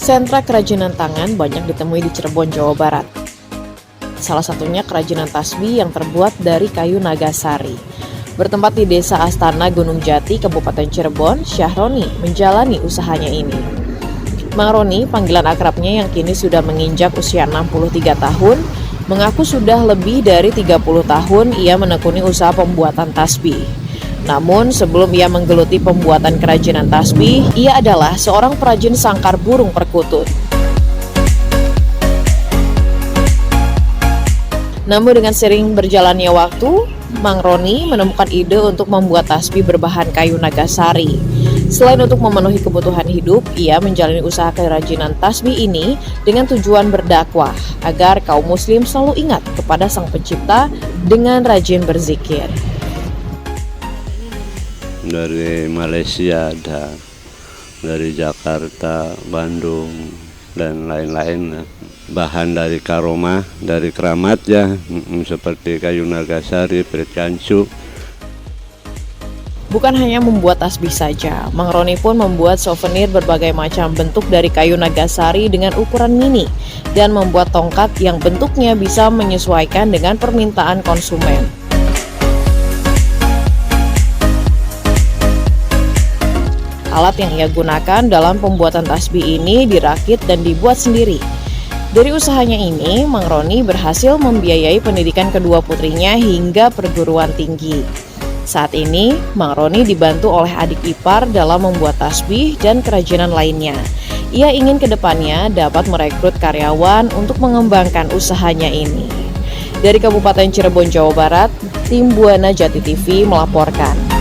Sentra kerajinan tangan banyak ditemui di Cirebon, Jawa Barat. Salah satunya kerajinan tasbih yang terbuat dari kayu nagasari. Bertempat di Desa Astana, Gunung Jati, Kabupaten Cirebon, Syahroni menjalani usahanya ini. Mang Roni, panggilan akrabnya yang kini sudah menginjak usia 63 tahun, mengaku sudah lebih dari 30 tahun ia menekuni usaha pembuatan tasbih. Namun sebelum ia menggeluti pembuatan kerajinan tasbih, ia adalah seorang perajin sangkar burung perkutut. Namun dengan sering berjalannya waktu, Mang Roni menemukan ide untuk membuat tasbih berbahan kayu nagasari. Selain untuk memenuhi kebutuhan hidup, ia menjalani usaha kerajinan tasbih ini dengan tujuan berdakwah agar kaum muslim selalu ingat kepada Sang Pencipta dengan rajin berzikir. Dari Malaysia ada, dari Jakarta, Bandung, dan lain-lain. Bahan dari karomah, dari keramat ya, seperti kayu nagasari, percancu. Bukan hanya membuat tasbih saja, Mang Roni pun membuat souvenir berbagai macam bentuk dari kayu nagasari dengan ukuran mini dan membuat tongkat yang bentuknya bisa menyesuaikan dengan permintaan konsumen. Alat yang ia gunakan dalam pembuatan tasbih ini dirakit dan dibuat sendiri. Dari usahanya ini, Mang Roni berhasil membiayai pendidikan kedua putrinya hingga perguruan tinggi. Saat ini, Mang Roni dibantu oleh adik ipar dalam membuat tasbih dan kerajinan lainnya. Ia ingin kedepannya dapat merekrut karyawan untuk mengembangkan usahanya ini. Dari Kabupaten Cirebon, Jawa Barat, tim Buana Jati TV melaporkan.